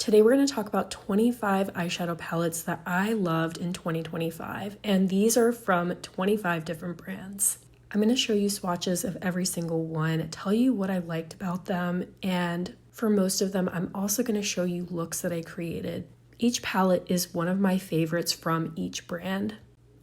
Today we're going to talk about 25 eyeshadow palettes that I loved in 2025, and these are from 25 different brands. I'm going to show you swatches of every single one, tell you what I liked about them, and for most of them, I'm also going to show you looks that I created. Each palette is one of my favorites from each brand.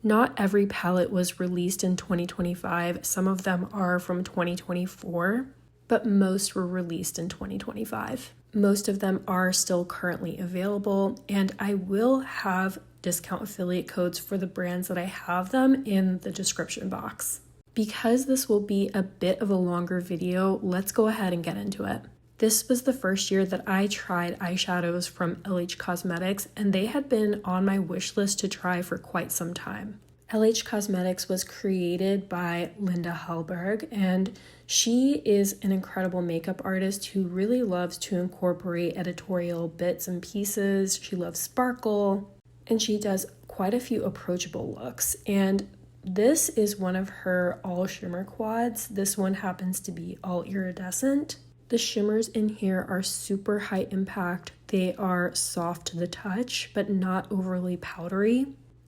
Not every palette was released in 2025. Some of them are from 2024, but most were released in 2025. Most of them are still currently available, and I will have discount affiliate codes for the brands that I have them in the description box. Because this will be a bit of a longer video, let's go ahead and get into it. This was the first year that I tried eyeshadows from Eldridge Cosmetics, and they had been on my wish list to try for quite some time. Eldridge Cosmetics was created by Linda Hallberg, and she is an incredible makeup artist who really loves to incorporate editorial bits and pieces. She loves sparkle, and she does quite a few approachable looks. And this is one of her all shimmer quads. This one happens to be all iridescent. The shimmers in here are super high impact. They are soft to the touch, but not overly powdery.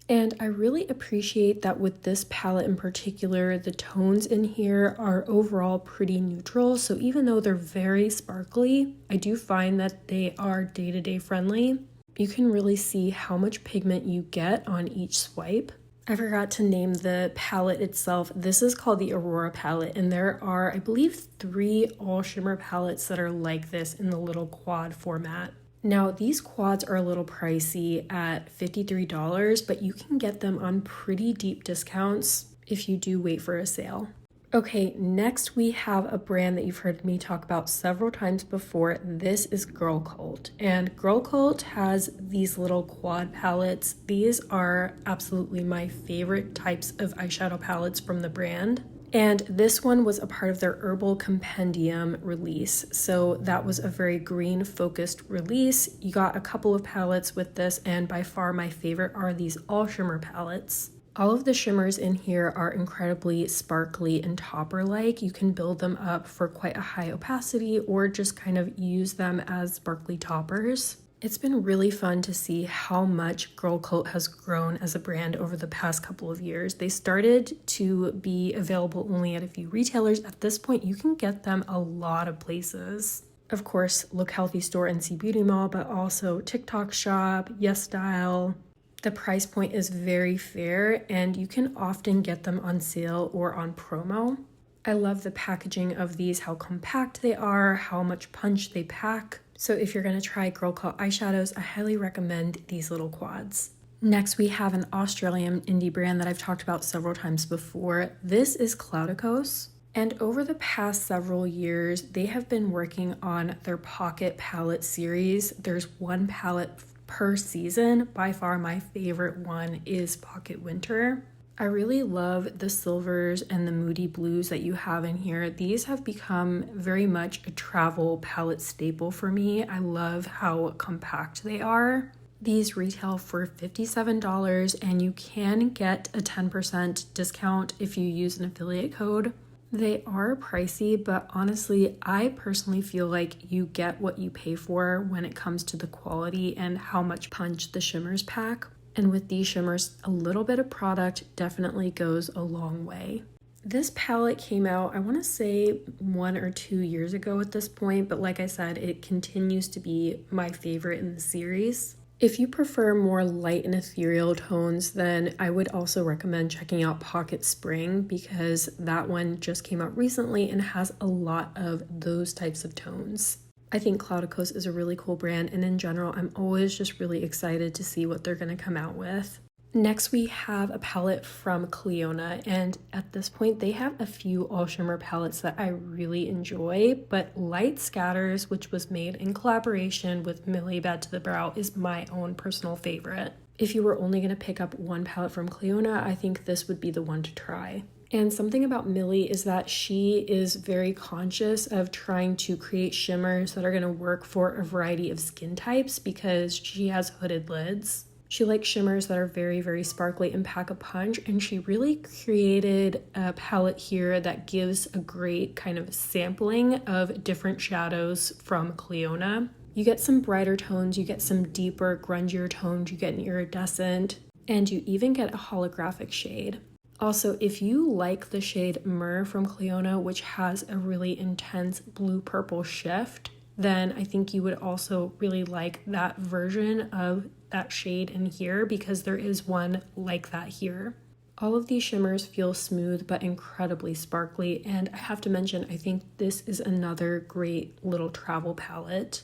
And I really appreciate that with this palette in particular, the tones in here are overall pretty neutral. So even though they're very sparkly, I do find that they are day-to-day friendly. You can really see how much pigment you get on each swipe. I forgot to name the palette itself. This is called the Aurora palette, and there are, I believe, 3 all shimmer palettes that are like this in the little quad format. Now, these quads are a little pricey at $53, but you can get them on pretty deep discounts if you do wait for a sale. Okay, next we have a brand that you've heard me talk about several times before. This is Girl Cult, and Girl Cult has these little quad palettes. These are absolutely my favorite types of eyeshadow palettes from the brand. And this one was a part of their herbal compendium release. So that was a very green focused release. You got a couple of palettes with this, and by far my favorite are these all shimmer palettes. All of the shimmers in here are incredibly sparkly and topper-like. You can build them up for quite a high opacity or just kind of use them as sparkly toppers. It's been really fun to see how much Girl Cult has grown as a brand over the past couple of years. They started to be available only at a few retailers. At this point, you can get them a lot of places. Of course, Look Healthy Store and See Beauty Mall, but also TikTok Shop, Yes Style. The price point is very fair, and you can often get them on sale or on promo. I love the packaging of these, how compact they are, how much punch they pack. So if you're going to try Girl Cult eyeshadows, I highly recommend these little quads. Next, we have an Australian indie brand that I've talked about several times before. This is Claudicose. And over the past several years, they have been working on their Pocket palette series. There's one palette per season. By far, my favorite one is Pocket Winter. I really love the silvers and the moody blues that you have in here. These have become very much a travel palette staple for me. I love how compact they are. These retail for $57, and you can get a 10% discount if you use an affiliate code. They are pricey, but honestly, I personally feel like you get what you pay for when it comes to the quality and how much punch the shimmers pack. And with these shimmers, a little bit of product definitely goes a long way. This palette came out, I want to say 1 or 2 years ago at this point, but like I said, it continues to be my favorite in the series. If you prefer more light and ethereal tones, then I would also recommend checking out Pocket Spring, because that one just came out recently and has a lot of those types of tones. I think Claudicose is a really cool brand, and in general, I'm always just really excited to see what they're going to come out with. Next, we have a palette from Cleona, and at this point, they have a few all shimmer palettes that I really enjoy, but Light Scatters, which was made in collaboration with Millie Bad to the Brow, is my own personal favorite. If you were only going to pick up one palette from Cleona, I think this would be the one to try. And something about Millie is that she is very conscious of trying to create shimmers that are going to work for a variety of skin types, because she has hooded lids. She likes shimmers that are very, very sparkly and pack a punch, and she really created a palette here that gives a great kind of sampling of different shadows from Cleona. You get some brighter tones, you get some deeper, grungier tones, you get an iridescent, and you even get a holographic shade. Also, if you like the shade Myrrh from Cleona, which has a really intense blue-purple shift, then I think you would also really like that version of that shade in here, because there is one like that here. All of these shimmers feel smooth but incredibly sparkly, and I have to mention, I think this is another great little travel palette.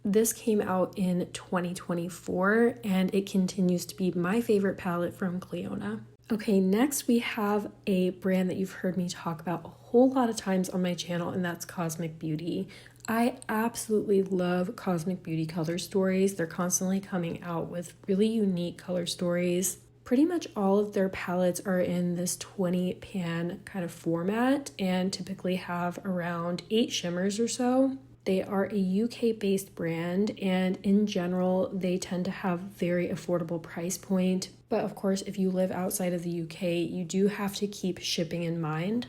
This came out in 2024, and it continues to be my favorite palette from Cleona. Okay, next we have a brand that you've heard me talk about a whole lot of times on my channel, and that's Cosmic Beauty. I absolutely love Cosmic Beauty color stories. They're constantly coming out with really unique color stories. Pretty much all of their palettes are in this 20 pan kind of format and typically have around 8 shimmers or so. They are a UK-based brand, and in general, they tend to have very affordable price point. But of course, if you live outside of the UK, you do have to keep shipping in mind.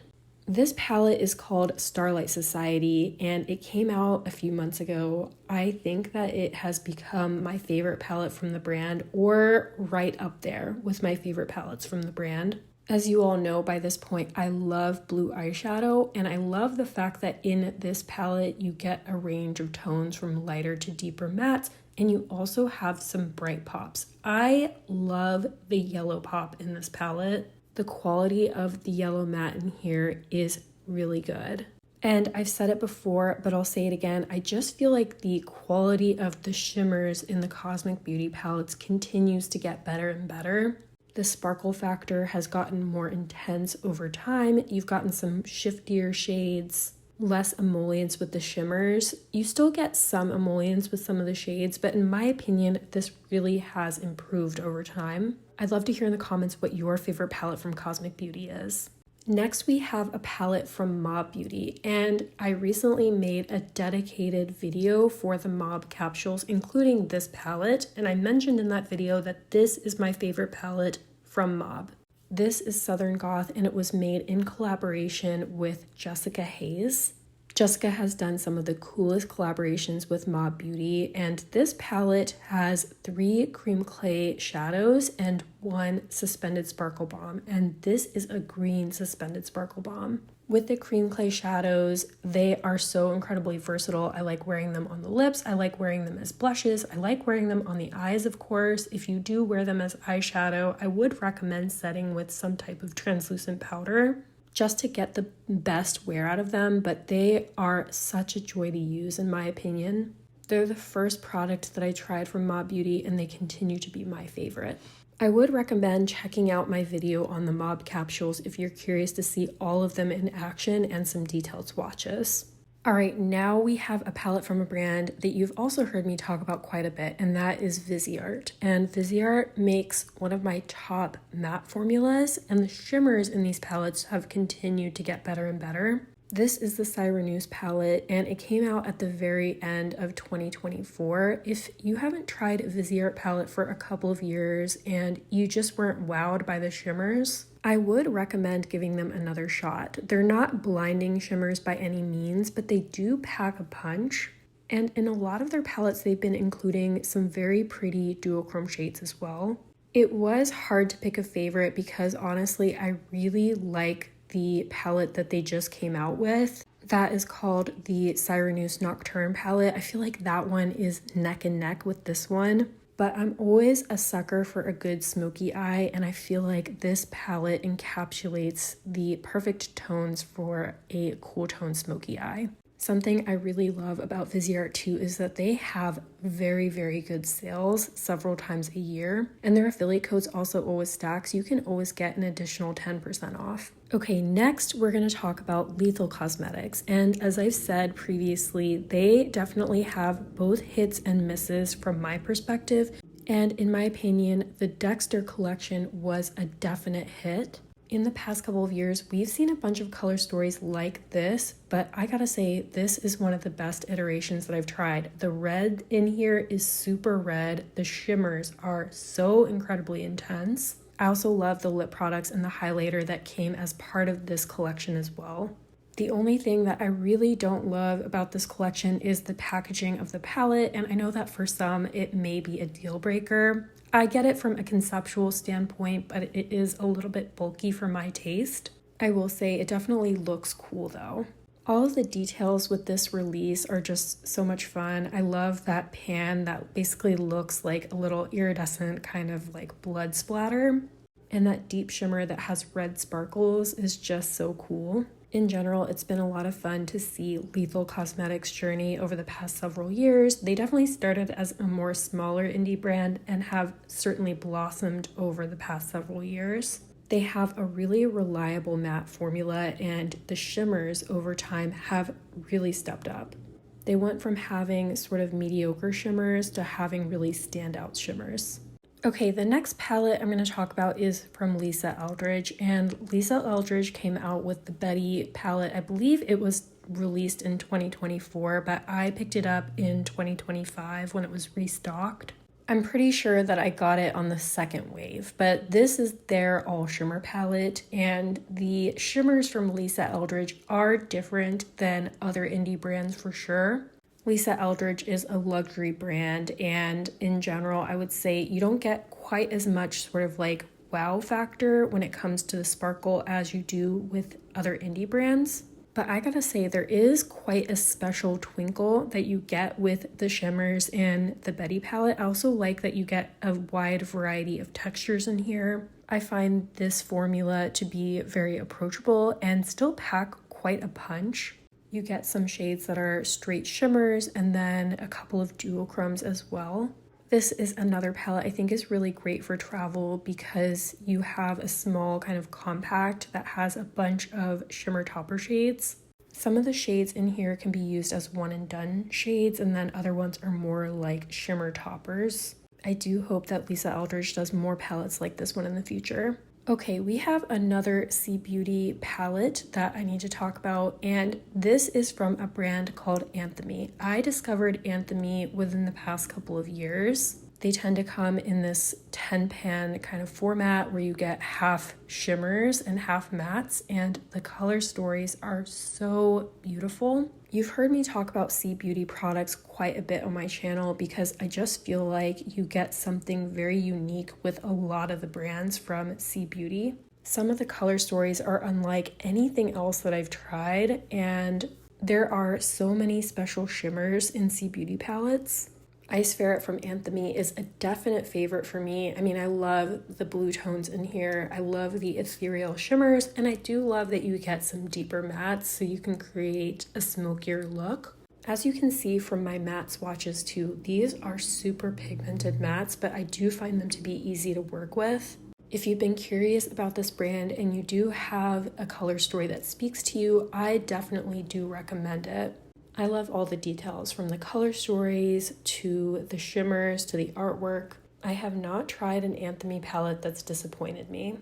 This palette is called Starlight Society, and it came out a few months ago. I think that it has become my favorite palette from the brand, or right up there with my favorite palettes from the brand. As you all know by this point, I love blue eyeshadow, and I love the fact that in this palette you get a range of tones from lighter to deeper mattes, and you also have some bright pops. I love the yellow pop in this palette. The quality of the yellow matte in here is really good. And I've said it before, but I'll say it again. I just feel like the quality of the shimmers in the Cosmic Beauty palettes continues to get better and better. The sparkle factor has gotten more intense over time. You've gotten some shiftier shades, less emollients with the shimmers. You still get some emollients with some of the shades, but in my opinion, this really has improved over time. I'd love to hear in the comments what your favorite palette from Cosmic Beauty is. Next, we have a palette from Mob Beauty, and I recently made a dedicated video for the Mob capsules, including this palette, and I mentioned in that video that this is my favorite palette from Mob. This is Southern Goth, and it was made in collaboration with Jessica Hayes. Jessica has done some of the coolest collaborations with Mob Beauty, and this palette has 3 cream clay shadows and 1 suspended sparkle bomb, and this is a green suspended sparkle bomb. With the cream clay shadows, they are so incredibly versatile. I like wearing them on the lips, I like wearing them as blushes, I like wearing them on the eyes, of course. If you do wear them as eyeshadow, I would recommend setting with some type of translucent powder, just to get the best wear out of them, but they are such a joy to use in my opinion. They're the first product that I tried from Mob Beauty, and they continue to be my favorite. I would recommend checking out my video on the Mob capsules if you're curious to see all of them in action and some detailed swatches. Alright, now we have a palette from a brand that you've also heard me talk about quite a bit, and that is Viseart. And Viseart makes one of my top matte formulas, and the shimmers in these palettes have continued to get better and better. This is the Sireneuse palette, and it came out at the very end of 2024. If you haven't tried a Viseart palette for a couple of years and you just weren't wowed by the shimmers, I would recommend giving them another shot. They're not blinding shimmers by any means, but they do pack a punch. And in a lot of their palettes, they've been including some very pretty duochrome shades as well. It was hard to pick a favorite because honestly, I really like the palette that they just came out with. That is called the Sireneuse Nocturne palette. I feel like that one is neck and neck with this one, but I'm always a sucker for a good smoky eye, and I feel like this palette encapsulates the perfect tones for a cool tone smoky eye. Something I really love about Viseart too is that they have very, very good sales several times a year, and their affiliate codes also always stack, so you can always get an additional 10% off. Okay, next we're going to talk about Lethal Cosmetics, and as I've said previously, they definitely have both hits and misses from my perspective, and in my opinion, the Dexter collection was a definite hit. In the past couple of years, we've seen a bunch of color stories like this, but I gotta say, this is one of the best iterations that I've tried. The red in here is super red. The shimmers are so incredibly intense. I also love the lip products and the highlighter that came as part of this collection as well. The only thing that I really don't love about this collection is the packaging of the palette, and I know that for some it may be a deal breaker. I get it from a conceptual standpoint, but it is a little bit bulky for my taste. I will say it definitely looks cool though. All of the details with this release are just so much fun. I love that pan that basically looks like a little iridescent kind of like blood splatter. And that deep shimmer that has red sparkles is just so cool. In general, it's been a lot of fun to see Lethal Cosmetics' journey over the past several years. They definitely started as a more smaller indie brand and have certainly blossomed over the past several years. They have a really reliable matte formula, and the shimmers over time have really stepped up. They went from having sort of mediocre shimmers to having really standout shimmers. Okay, the next palette I'm going to talk about is from Lisa Eldridge, and Lisa Eldridge came out with the Betty palette. I believe it was released in 2024, but I picked it up in 2025 when it was restocked. I'm pretty sure that I got it on the second wave, but this is their all shimmer palette, and the shimmers from Lisa Eldridge are different than other indie brands for sure. Lisa Eldridge is a luxury brand, and in general, I would say you don't get quite as much sort of like wow factor when it comes to the sparkle as you do with other indie brands. But I gotta say, there is quite a special twinkle that you get with the shimmers in the Betty palette. I also like that you get a wide variety of textures in here. I find this formula to be very approachable and still pack quite a punch. You get some shades that are straight shimmers and then a couple of duochromes as well. This is another palette I think is really great for travel because you have a small kind of compact that has a bunch of shimmer topper shades. Some of the shades in here can be used as one and done shades, and then other ones are more like shimmer toppers. I do hope that Lisa Eldridge does more palettes like this one in the future. Okay, we have another C Beauty palette that I need to talk about, and this is from a brand called Anthemy. I discovered Anthemy within the past couple of years. They tend to come in this 10-pan kind of format where you get half shimmers and half mattes, and the color stories are so beautiful. You've heard me talk about C Beauty products quite a bit on my channel because I just feel like you get something very unique with a lot of the brands from C Beauty. Some of the color stories are unlike anything else that I've tried, and there are so many special shimmers in C Beauty palettes. Ice Ferret from Anthemy is a definite favorite for me. I mean, I love the blue tones in here. I love the ethereal shimmers, and I do love that you get some deeper mattes so you can create a smokier look. As you can see from my matte swatches too, these are super pigmented mattes, but I do find them to be easy to work with. If you've been curious about this brand and you do have a color story that speaks to you, I definitely do recommend it. I love all the details from the color stories to the shimmers to the artwork. I have not tried an Anthemy palette that's disappointed me.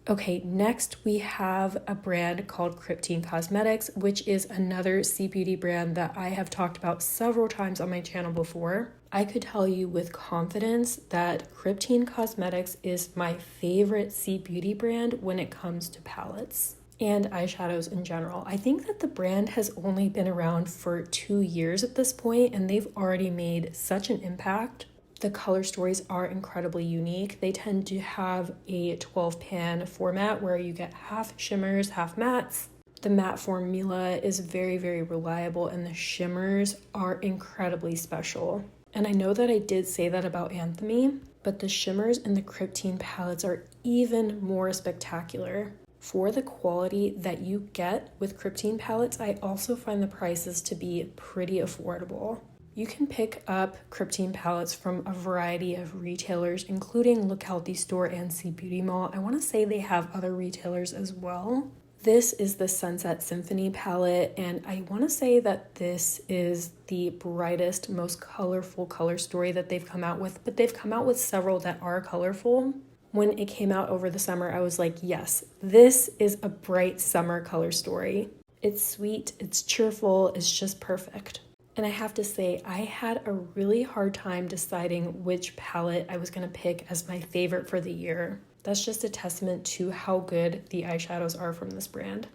Okay, next we have a brand called Cryptine Cosmetics, which is another C Beauty brand that I have talked about several times on my channel before. I could tell you with confidence that Cryptine Cosmetics is my favorite C Beauty brand when it comes to palettes and eyeshadows in general. I think that the brand has only been around for 2 years at this point, and they've already made such an impact. The color stories are incredibly unique. They tend to have a 12-pan format where you get half shimmers, half mattes. The matte formula is very, very reliable, and the shimmers are incredibly special. And I know that I did say that about Anthemy, but the shimmers in the Cryptine palettes are even more spectacular. For the quality that you get with Cryptine palettes, I also find the prices to be pretty affordable. You can pick up Cryptine palettes from a variety of retailers, including Look Healthy Store and C Beauty Mall. I want to say they have other retailers as well. This is the Sunset Symphony palette, and I want to say that this is the brightest, most colorful color story that they've come out with, but they've come out with several that are colorful. When it came out over the summer, I was like, yes, this is a bright summer color story. It's sweet, it's cheerful, it's just perfect. And I have to say, I had a really hard time deciding which palette I was going to pick as my favorite for the year. That's just a testament to how good the eyeshadows are from this brand.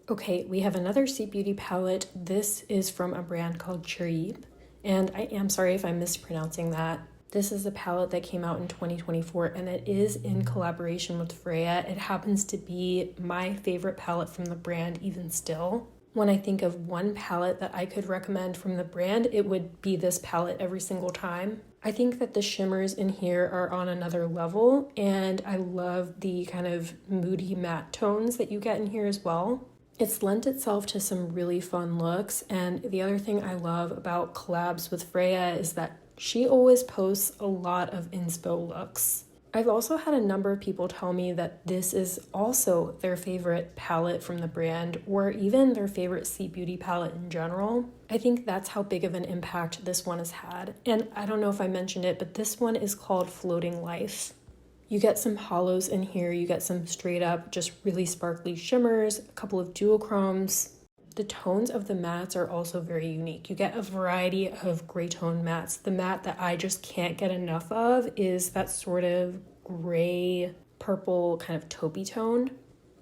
Okay, we have another Seek Beauty palette. This is from a brand called Cherip, and I am sorry if I'm mispronouncing that. This is a palette that came out in 2024, and it is in collaboration with Freya. It happens to be my favorite palette from the brand even still. When I think of one palette that I could recommend from the brand, it would be this palette every single time. I think that the shimmers in here are on another level, and I love the kind of moody matte tones that you get in here as well. It's lent itself to some really fun looks, and the other thing I love about collabs with Freya is that she always posts a lot of inspo looks. I've also had a number of people tell me that this is also their favorite palette from the brand, or even their favorite Seek Beauty palette in general. I think that's how big of an impact this one has had. And I don't know if I mentioned it, but this one is called Floating Life. You get some hollows in here, you get some straight up just really sparkly shimmers, a couple of duochromes. The tones of the mattes are also very unique. You get a variety of gray tone mattes. The matte that I just can't get enough of is that sort of gray purple kind of taupey tone.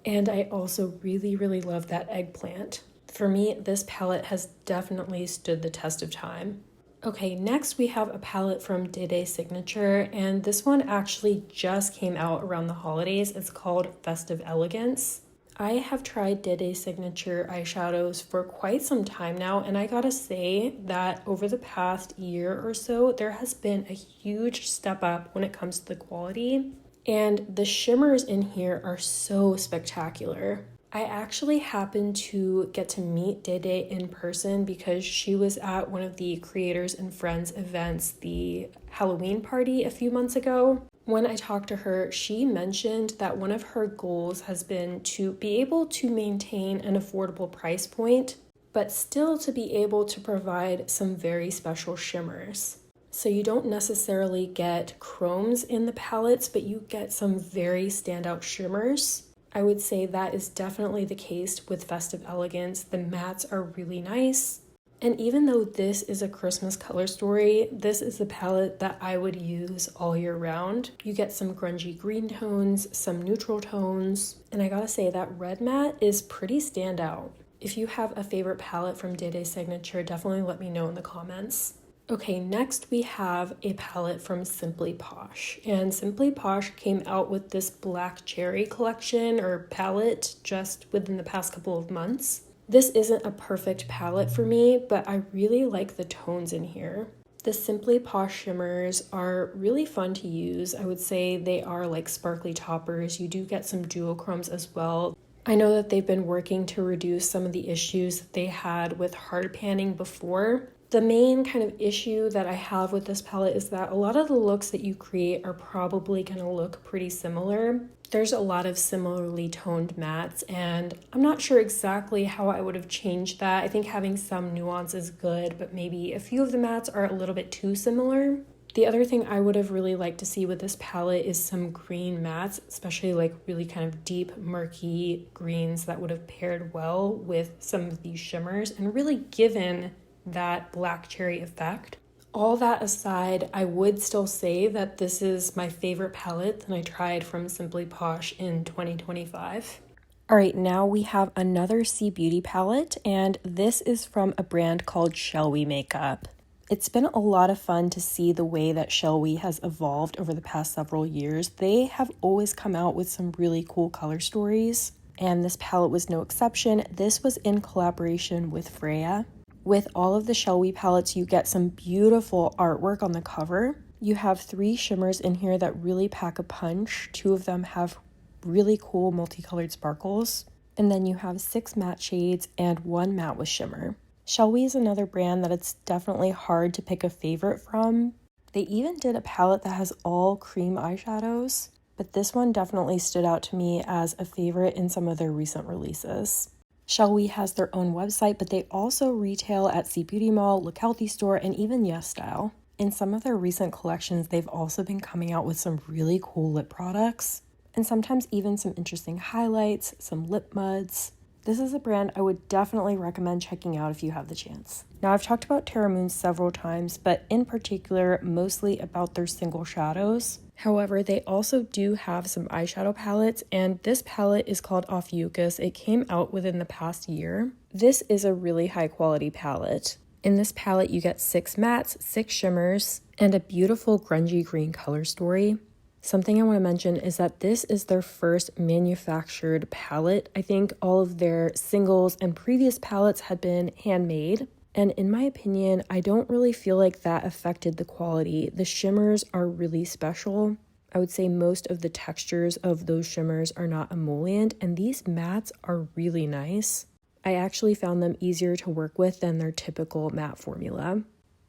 And I also really, really love that eggplant. For me, this palette has definitely stood the test of time. Okay, next we have a palette from Dede Signature, and this one actually just came out around the holidays. It's called Festive Elegance. I have tried Dede Signature eyeshadows for quite some time now, and I gotta say that over the past year or so, there has been a huge step up when it comes to the quality, and the shimmers in here are so spectacular. I actually happened to get to meet Dede in person because she was at one of the Creators and Friends events, the Halloween party a few months ago. When I talked to her, she mentioned that one of her goals has been to be able to maintain an affordable price point, but still to be able to provide some very special shimmers. So you don't necessarily get chromes in the palettes, but you get some very standout shimmers. I would say that is definitely the case with Festive Elegance. The mattes are really nice. And even though this is a Christmas color story, this is the palette that I would use all year round. You get some grungy green tones, some neutral tones, and I gotta say that red matte is pretty standout. If you have a favorite palette from Dede Signature, definitely let me know in the comments. Okay, next we have a palette from Simply Posh, and Simply Posh came out with this Black Cherry collection or palette just within the past couple of months. This isn't a perfect palette for me, but I really like the tones in here. The Simply Posh shimmers are really fun to use. I would say they are like sparkly toppers. You do get some duochromes as well. I know that they've been working to reduce some of the issues that they had with hard panning before. The main kind of issue that I have with this palette is that a lot of the looks that you create are probably going to look pretty similar. There's a lot of similarly toned mattes, and I'm not sure exactly how I would have changed that. I think having some nuance is good, but maybe a few of the mattes are a little bit too similar. The other thing I would have really liked to see with this palette is some green mattes, especially like really kind of deep, murky greens that would have paired well with some of these shimmers and really given that black cherry effect. All that aside, I would still say that this is my favorite palette that I tried from Simply Posh in 2025. All right, now we have another Seek Beauty palette, and this is from a brand called Shall We Makeup. It's been a lot of fun to see the way that Shall We has evolved over the past several years. They have always come out with some really cool color stories, and this palette was no exception. This was in collaboration with Freya. With all of the Shall We palettes, you get some beautiful artwork on the cover. You have 3 shimmers in here that really pack a punch. 2 of them have really cool multicolored sparkles. And then you have 6 matte shades and 1 matte with shimmer. Shall We is another brand that it's definitely hard to pick a favorite from. They even did a palette that has all cream eyeshadows, but this one definitely stood out to me as a favorite in some of their recent releases. Shall We has their own website, but they also retail at Seek Beauty Mall, Look Healthy Store, and even Yes Style. In some of their recent collections, they've also been coming out with some really cool lip products, and sometimes even some interesting highlights, some lip muds. This is a brand I would definitely recommend checking out if you have the chance. Now, I've talked about Terramoons several times, but in particular, mostly about their single shadows. However, they also do have some eyeshadow palettes, and this palette is called Affil. It came out within the past year. This is a really high quality palette. In this palette, you get 6 mattes, 6 shimmers, and a beautiful grungy green color story. Something I want to mention is that this is their first manufactured palette. I think all of their singles and previous palettes had been handmade. And in my opinion, I don't really feel like that affected the quality. The shimmers are really special. I would say most of the textures of those shimmers are not emollient, and these mattes are really nice. I actually found them easier to work with than their typical matte formula.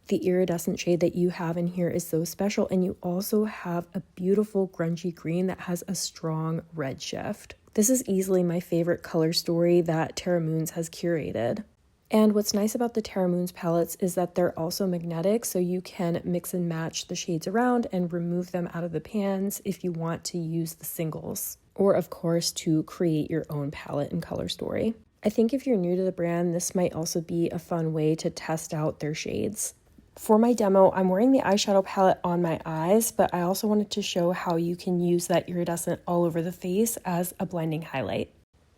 The iridescent shade that you have in here is so special, and you also have a beautiful grungy green that has a strong red shift. This is easily my favorite color story that Terra Moons has curated. And what's nice about the Terra Moons palettes is that they're also magnetic, so you can mix and match the shades around and remove them out of the pans if you want to use the singles, or of course to create your own palette and color story. I think if you're new to the brand, this might also be a fun way to test out their shades. For my demo, I'm wearing the eyeshadow palette on my eyes, but I also wanted to show how you can use that iridescent all over the face as a blending highlight.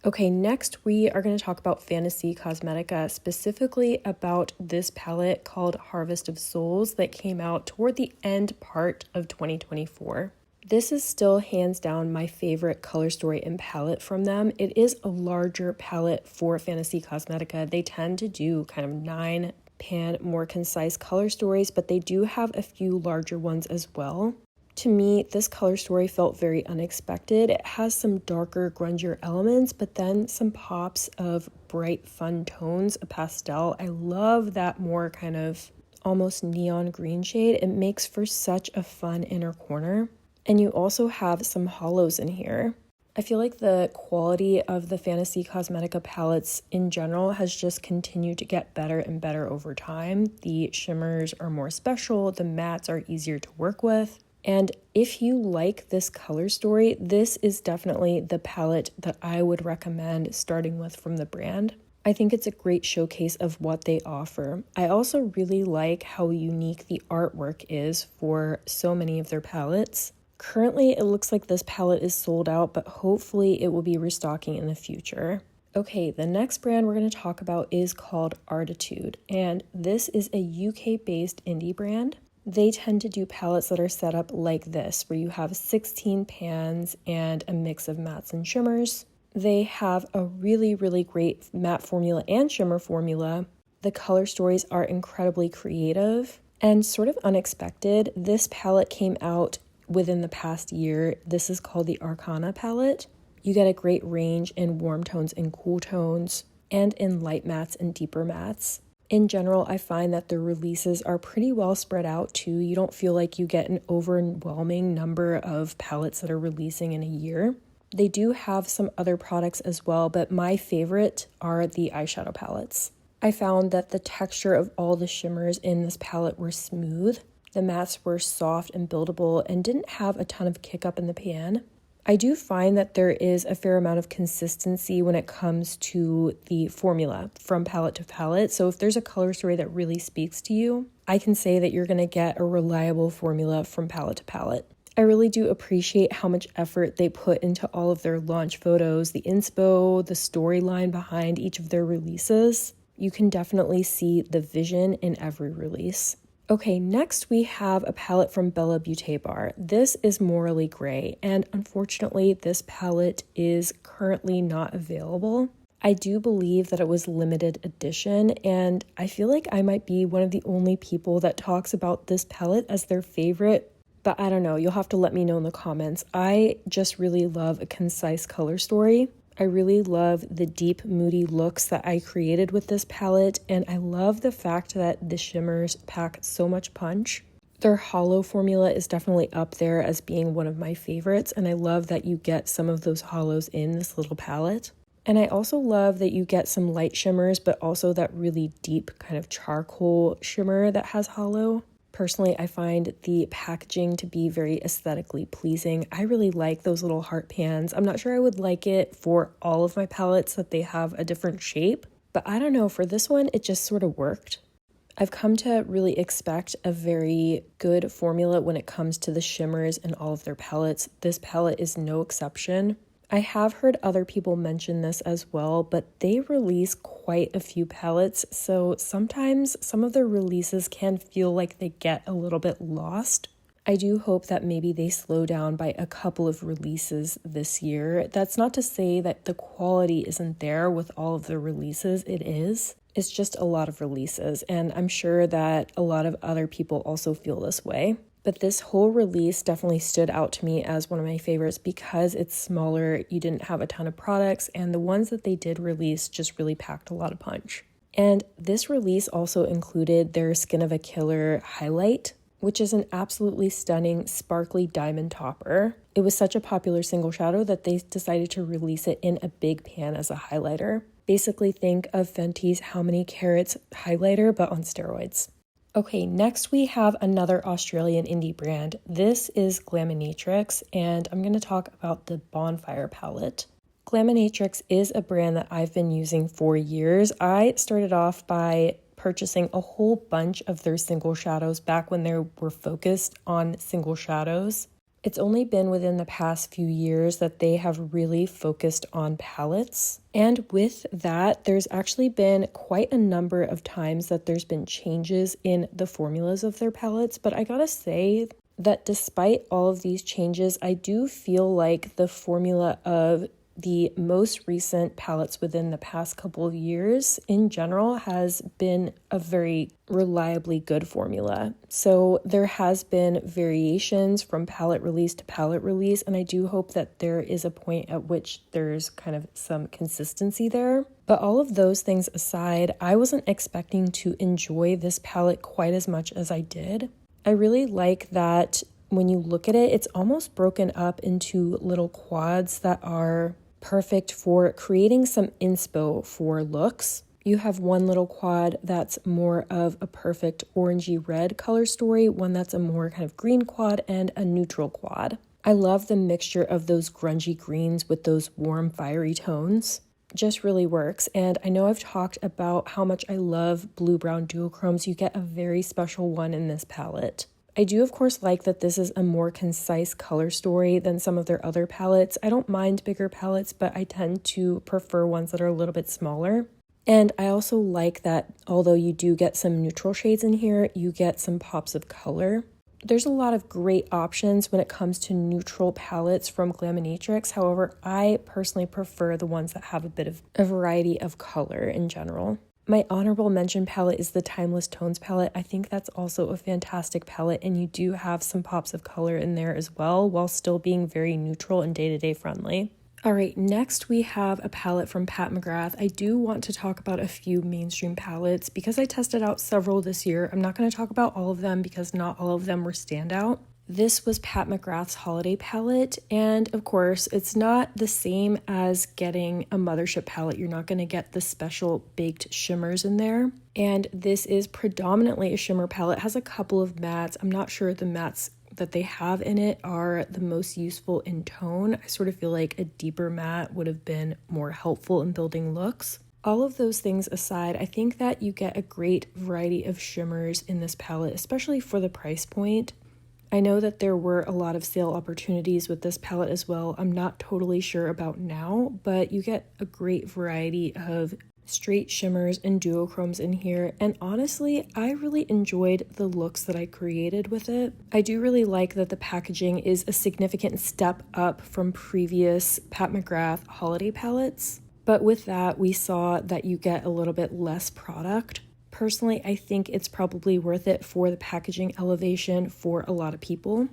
Okay, next we are going to talk about Fantasy Cosmetica, specifically about this palette called Harvest of Souls that came out toward the end part of 2024. This is still hands down my favorite color story and palette from them. It is a larger palette for Fantasy Cosmetica. They tend to do kind of 9-pan, more concise color stories, but they do have a few larger ones as well. To me, this color story felt very unexpected. It has some darker, grungier elements, but then some pops of bright, fun tones, a pastel. I love that more kind of almost neon green shade. It makes for such a fun inner corner. And you also have some hollows in here. I feel like the quality of the Fantasy Cosmetica palettes in general has just continued to get better and better over time. The shimmers are more special, the mattes are easier to work with. And if you like this color story, this is definitely the palette that I would recommend starting with from the brand. I think it's a great showcase of what they offer. I also really like how unique the artwork is for so many of their palettes. Currently, it looks like this palette is sold out, but hopefully it will be restocking in the future. Okay, the next brand we're going to talk about is called Artitude, and this is a UK-based indie brand. They tend to do palettes that are set up like this, where you have 16 pans and a mix of mattes and shimmers. They have a really, really great matte formula and shimmer formula. The color stories are incredibly creative and sort of unexpected. This palette came out within the past year. This is called the Arcana palette. You get a great range in warm tones and cool tones, and in light mattes and deeper mattes. In general, I find that the releases are pretty well spread out too. You don't feel like you get an overwhelming number of palettes that are releasing in a year. They do have some other products as well, but my favorite are the eyeshadow palettes. I found that the texture of all the shimmers in this palette were smooth. The mattes were soft and buildable and didn't have a ton of kick up in the pan. I do find that there is a fair amount of consistency when it comes to the formula from palette to palette. So if there's a color story that really speaks to you, I can say that you're going to get a reliable formula from palette to palette. I really do appreciate how much effort they put into all of their launch photos, the inspo, the storyline behind each of their releases. You can definitely see the vision in every release. Okay, next we have a palette from Butbar. This is Morally Gray, and unfortunately this palette is currently not available. I do believe that it was limited edition, and I feel like I might be one of the only people that talks about this palette as their favorite, but I don't know, you'll have to let me know in the comments. I just really love a concise color story. I really love the deep, moody looks that I created with this palette, and I love the fact that the shimmers pack so much punch. Their hollow formula is definitely up there as being one of my favorites, and I love that you get some of those hollows in this little palette. And I also love that you get some light shimmers, but also that really deep kind of charcoal shimmer that has hollow. Personally, I find the packaging to be very aesthetically pleasing. I really like those little heart pans. I'm not sure I would like it for all of my palettes that they have a different shape, but I don't know, for this one, it just sort of worked. I've come to really expect a very good formula when it comes to the shimmers in all of their palettes. This palette is no exception. I have heard other people mention this as well, but they release quite a few palettes, so sometimes some of their releases can feel like they get a little bit lost. I do hope that maybe they slow down by a couple of releases this year. That's not to say that the quality isn't there with all of the releases, it is. It's just a lot of releases, and I'm sure that a lot of other people also feel this way. But this whole release definitely stood out to me as one of my favorites because it's smaller, you didn't have a ton of products, and the ones that they did release just really packed a lot of punch. And this release also included their Skin of a Killer highlight, which is an absolutely stunning sparkly diamond topper. It was such a popular single shadow that they decided to release it in a big pan as a highlighter. Basically think of Fenty's How Many Carats highlighter, but on steroids. Okay, next we have another Australian indie brand. This is Glaminatrix, and I'm going to talk about the Bonfire palette. Glaminatrix is a brand that I've been using for years. I started off by purchasing a whole bunch of their single shadows back when they were focused on single shadows. It's only been within the past few years that they have really focused on palettes. And with that, there's actually been quite a number of times that there's been changes in the formulas of their palettes. But I gotta say that despite all of these changes, I do feel like the formula of the most recent palettes within the past couple of years in general has been a very reliably good formula. So there has been variations from palette release to palette release, and I do hope that there is a point at which there's kind of some consistency there. But all of those things aside, I wasn't expecting to enjoy this palette quite as much as I did. I really like that when you look at it, it's almost broken up into little quads that are perfect for creating some inspo for looks. You have one little quad that's more of a perfect orangey red color story, one that's a more kind of green quad, and a neutral quad. I love the mixture of those grungy greens with those warm fiery tones. Just really works. And I know I've talked about how much I love blue-brown duochromes. You get a very special one in this palette. I do, of course, like that this is a more concise color story than some of their other palettes. I don't mind bigger palettes, but I tend to prefer ones that are a little bit smaller. And I also like that although you do get some neutral shades in here, you get some pops of color. There's a lot of great options when it comes to neutral palettes from Glaminatrix. However, I personally prefer the ones that have a bit of a variety of color in general. My honorable mention palette is the Timeless Tones palette. I think that's also a fantastic palette, and you do have some pops of color in there as well, while still being very neutral and day-to-day friendly. All right, next we have a palette from Pat McGrath. I do want to talk about a few mainstream palettes because I tested out several this year. I'm not going to talk about all of them because not all of them were standout. This was Pat McGrath's holiday palette, and of course, it's not the same as getting a mothership palette. You're not going to get the special baked shimmers in there. And this is predominantly a shimmer palette. It has a couple of mattes. I'm not sure the mattes that they have in it are the most useful in tone. I sort of feel like a deeper matte would have been more helpful in building looks. All of those things aside, I think that you get a great variety of shimmers in this palette, especially for the price point. I know that there were a lot of sale opportunities with this palette as well. I'm not totally sure about now, but you get a great variety of straight shimmers and duochromes in here. And honestly, I really enjoyed the looks that I created with it. I do really like that the packaging is a significant step up from previous Pat McGrath holiday palettes. But with that, we saw that you get a little bit less product. Personally, I think it's probably worth it for the packaging elevation for a lot of people.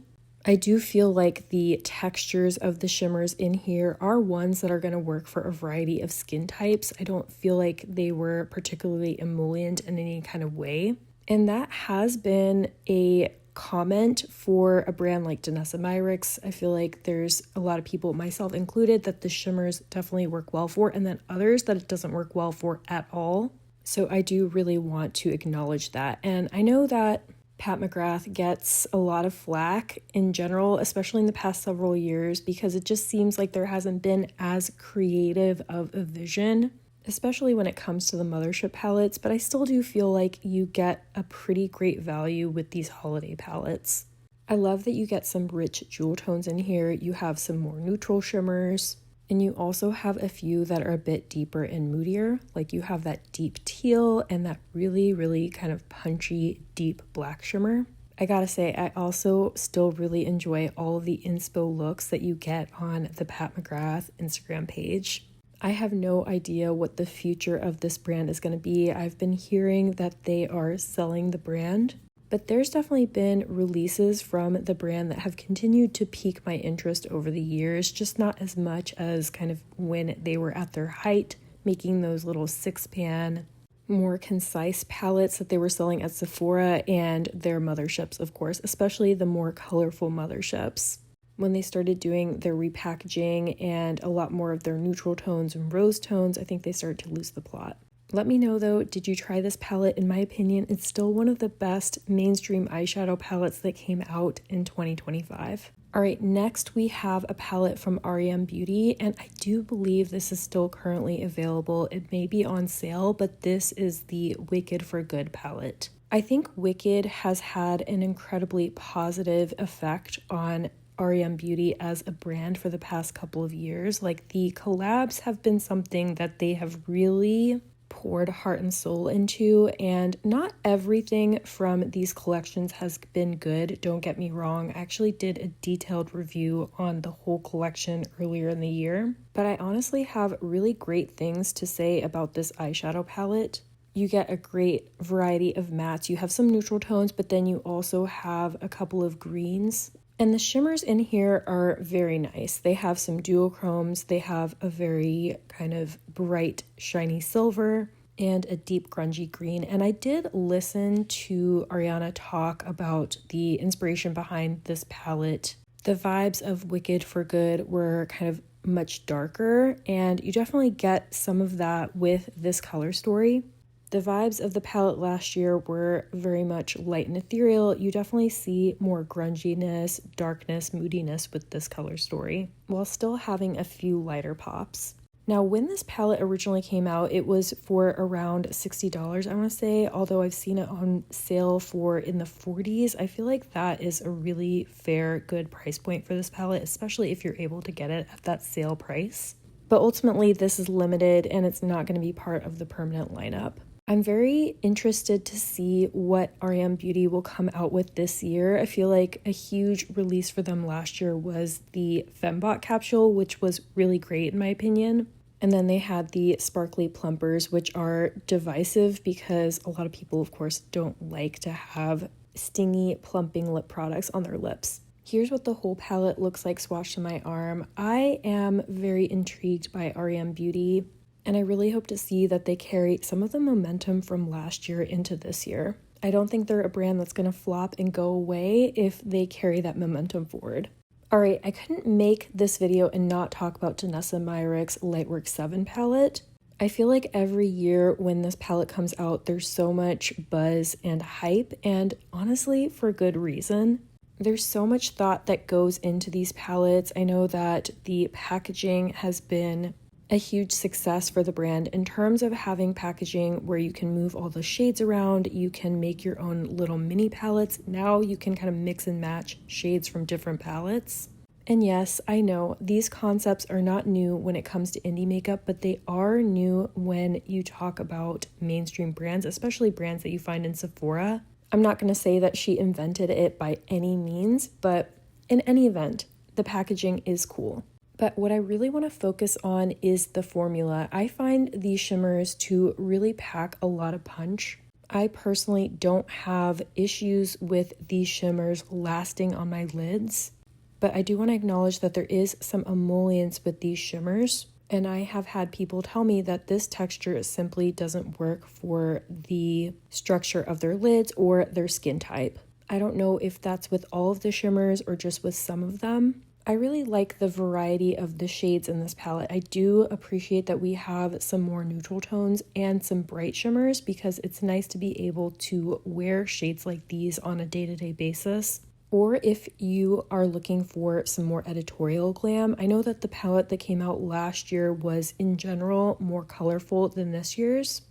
I do feel like the textures of the shimmers in here are ones that are going to work for a variety of skin types. I don't feel like they were particularly emollient in any kind of way. And that has been a comment for a brand like Danessa Myricks. I feel like there's a lot of people, myself included, that the shimmers definitely work well for, and then others that it doesn't work well for at all. So I do really want to acknowledge that. And I know that Pat McGrath gets a lot of flack in general, especially in the past several years, because it just seems like there hasn't been as creative of a vision, especially when it comes to the Mothership palettes, but I still do feel like you get a pretty great value with these holiday palettes. I love that you get some rich jewel tones in here. You have some more neutral shimmers, and you also have a few that are a bit deeper and moodier. Like you have that deep teal and that really, really kind of punchy, deep black shimmer. I gotta say, I also still really enjoy all of the inspo looks that you get on the Pat McGrath Instagram page. I have no idea what the future of this brand is going to be. I've been hearing that they are selling the brand, but there's definitely been releases from the brand that have continued to pique my interest over the years, just not as much as kind of when they were at their height, making those little 6-pan, more concise palettes that they were selling at Sephora and their motherships, of course, especially the more colorful motherships. When they started doing their repackaging and a lot more of their neutral tones and rose tones, I think they started to lose the plot. Let me know though, did you try this palette? In my opinion, it's still one of the best mainstream eyeshadow palettes that came out in 2025. All right, next we have a palette from REM Beauty, and I do believe this is still currently available. It may be on sale, but this is the Wicked for Good palette. I think Wicked has had an incredibly positive effect on REM Beauty as a brand for the past couple of years. Like the collabs have been something that they have really poured heart and soul into, and not everything from these collections has been good, don't get me wrong. I actually did a detailed review on the whole collection earlier in the year, but I honestly have really great things to say about this eyeshadow palette. You get a great variety of mattes. You have some neutral tones, but then you also have a couple of greens. And the shimmers in here are very nice. They have some duochromes, they have a very kind of bright, shiny silver, and a deep grungy green. And I did listen to Ariana talk about the inspiration behind this palette. The vibes of Wicked for Good were kind of much darker, and you definitely get some of that with this color story. The vibes of the palette last year were very much light and ethereal. You definitely see more grunginess, darkness, moodiness with this color story, while still having a few lighter pops. Now, when this palette originally came out, it was for around $60, I want to say, although I've seen it on sale for in the 40s. I feel like that is a really fair, good price point for this palette, especially if you're able to get it at that sale price. But ultimately, this is limited and it's not going to be part of the permanent lineup. I'm very interested to see what REM Beauty will come out with this year. I feel like a huge release for them last year was the Fembot capsule, which was really great in my opinion. And then they had the sparkly plumpers, which are divisive because a lot of people, of course, don't like to have stingy, plumping lip products on their lips. Here's what the whole palette looks like swatched on my arm. I am very intrigued by REM Beauty, and I really hope to see that they carry some of the momentum from last year into this year. I don't think they're a brand that's going to flop and go away if they carry that momentum forward. Alright, I couldn't make this video and not talk about Danessa Myricks Lightwork VII palette. I feel like every year when this palette comes out, there's so much buzz and hype, and honestly, for good reason. There's so much thought that goes into these palettes. I know that the packaging has been a huge success for the brand in terms of having packaging where you can move all the shades around, you can make your own little mini palettes. Now you can kind of mix and match shades from different palettes. And yes, I know these concepts are not new when it comes to indie makeup, but they are new when you talk about mainstream brands, especially brands that you find in Sephora. I'm not going to say that she invented it by any means, but in any event, the packaging is cool. But what I really want to focus on is the formula. I find these shimmers to really pack a lot of punch. I personally don't have issues with these shimmers lasting on my lids, but I do want to acknowledge that there is some emollients with these shimmers, and I have had people tell me that this texture simply doesn't work for the structure of their lids or their skin type. I don't know if that's with all of the shimmers or just with some of them. I really like the variety of the shades in this palette. I do appreciate that we have some more neutral tones and some bright shimmers because it's nice to be able to wear shades like these on a day-to-day basis. Or if you are looking for some more editorial glam, I know that the palette that came out last year was in general more colorful than this year's,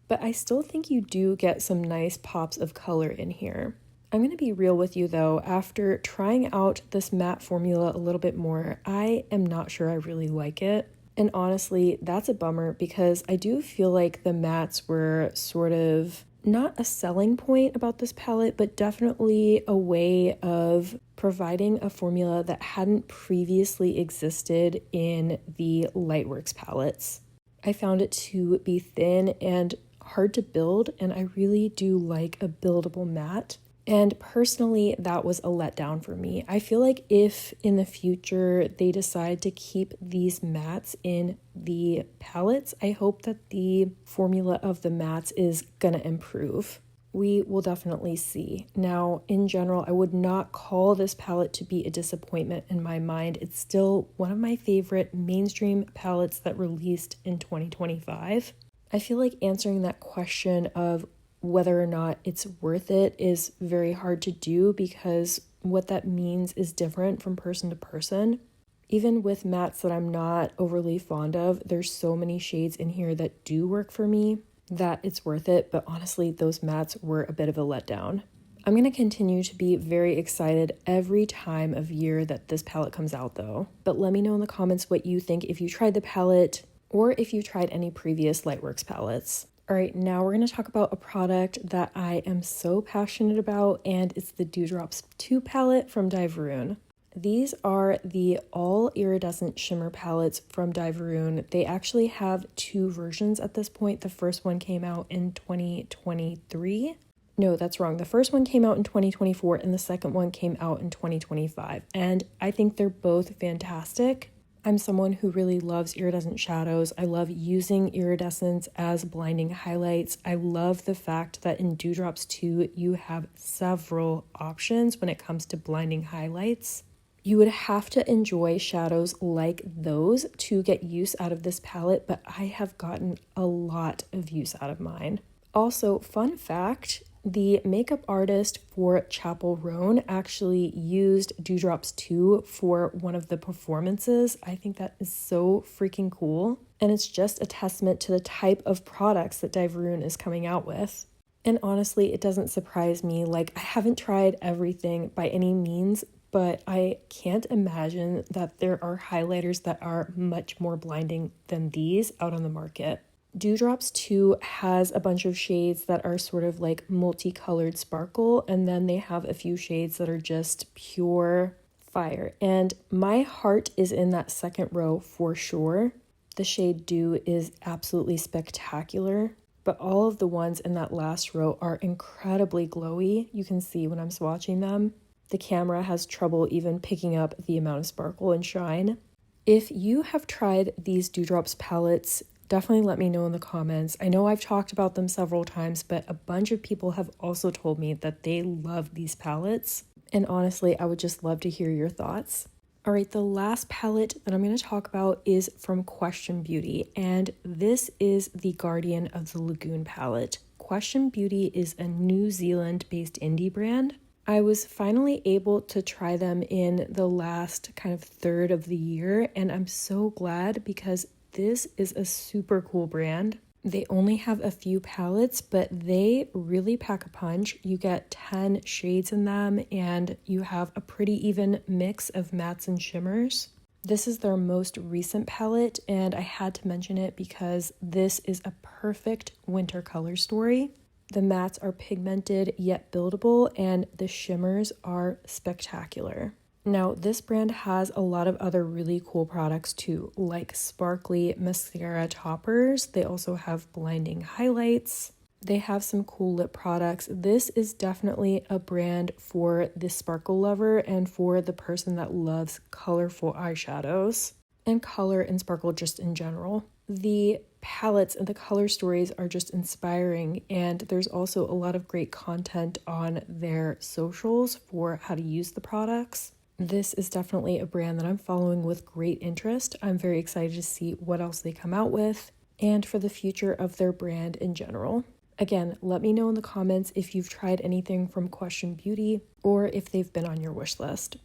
but I still think you do get some nice pops of color in here. I'm going to be real with you though, after trying out this matte formula a little bit more, I am not sure I really like it. And honestly, that's a bummer because I do feel like the mattes were sort of not a selling point about this palette, but definitely a way of providing a formula that hadn't previously existed in the Lightworks palettes. I found it to be thin and hard to build, and I really do like a buildable matte. And personally, that was a letdown for me. I feel like if in the future they decide to keep these mattes in the palettes, I hope that the formula of the mattes is gonna improve. We will definitely see. Now, in general, I would not call this palette to be a disappointment in my mind. It's still one of my favorite mainstream palettes that released in 2025. I feel like answering that question of whether or not it's worth it is very hard to do because what that means is different from person to person. Even with mattes that I'm not overly fond of, there's so many shades in here that do work for me that it's worth it, but honestly, those mattes were a bit of a letdown. I'm going to continue to be very excited every time of year that this palette comes out though. But let me know in the comments what you think if you tried the palette or if you tried any previous Lightworks palettes. All right, now we're going to talk about a product that I am so passionate about, and it's the Dewdrops 2 palette from Diverune. These are the all iridescent shimmer palettes from Diverune. They actually have two versions at this point. The first one came out in 2023. No, that's wrong. The first one came out in 2024 and the second one came out in 2025. And I think they're both fantastic. I'm someone who really loves iridescent shadows. I love using iridescence as blinding highlights. I love the fact that in Dewdrops 2, you have several options when it comes to blinding highlights. You would have to enjoy shadows like those to get use out of this palette, but I have gotten a lot of use out of mine. Also, fun fact, the makeup artist for Chapel Roan actually used Dewdrops 2 for one of the performances. I think that is so freaking cool. And it's just a testament to the type of products that Diverune is coming out with. And honestly, it doesn't surprise me. Like, I haven't tried everything by any means, but I can't imagine that there are highlighters that are much more blinding than these out on the market. Dewdrops 2 has a bunch of shades that are sort of like multicolored sparkle, and then they have a few shades that are just pure fire. And my heart is in that second row for sure. The shade Dew is absolutely spectacular, but all of the ones in that last row are incredibly glowy. You can see when I'm swatching them. The camera has trouble even picking up the amount of sparkle and shine. If you have tried these Dewdrops palettes, definitely let me know in the comments. I know I've talked about them several times, but a bunch of people have also told me that they love these palettes. And honestly, I would just love to hear your thoughts. All right, the last palette that I'm going to talk about is from Question Beauty, and this is the Guardian of the Lagoon palette. Question Beauty is a New Zealand-based indie brand. I was finally able to try them in the last kind of third of the year, and I'm so glad because this is a super cool brand. They only have a few palettes, but they really pack a punch. You get 10 shades in them, and you have a pretty even mix of mattes and shimmers. This is their most recent palette, and I had to mention it because this is a perfect winter color story. The mattes are pigmented yet buildable, and the shimmers are spectacular. Now, this brand has a lot of other really cool products too, like sparkly mascara toppers. They also have blinding highlights. They have some cool lip products. This is definitely a brand for the sparkle lover and for the person that loves colorful eyeshadows and color and sparkle just in general. The palettes and the color stories are just inspiring, and there's also a lot of great content on their socials for how to use the products. This is definitely a brand that I'm following with great interest. I'm very excited to see what else they come out with and for the future of their brand in general. Again, let me know in the comments if you've tried anything from Question Beauty or if they've been on your wish list.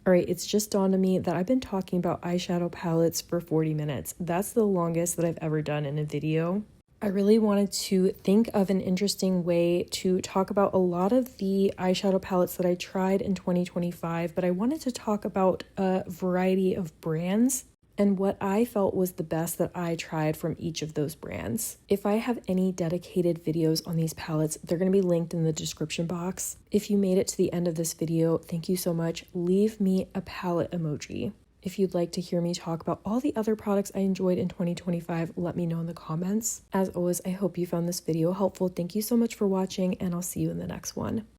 Alright, it's just dawned on me that I've been talking about eyeshadow palettes for 40 minutes. That's the longest that I've ever done in a video. I really wanted to think of an interesting way to talk about a lot of the eyeshadow palettes that I tried in 2025, but I wanted to talk about a variety of brands and what I felt was the best that I tried from each of those brands. If I have any dedicated videos on these palettes, they're going to be linked in the description box. If you made it to the end of this video, thank you so much. Leave me a palette emoji. If you'd like to hear me talk about all the other products I enjoyed in 2025, let me know in the comments. As always, I hope you found this video helpful. Thank you so much for watching, and I'll see you in the next one.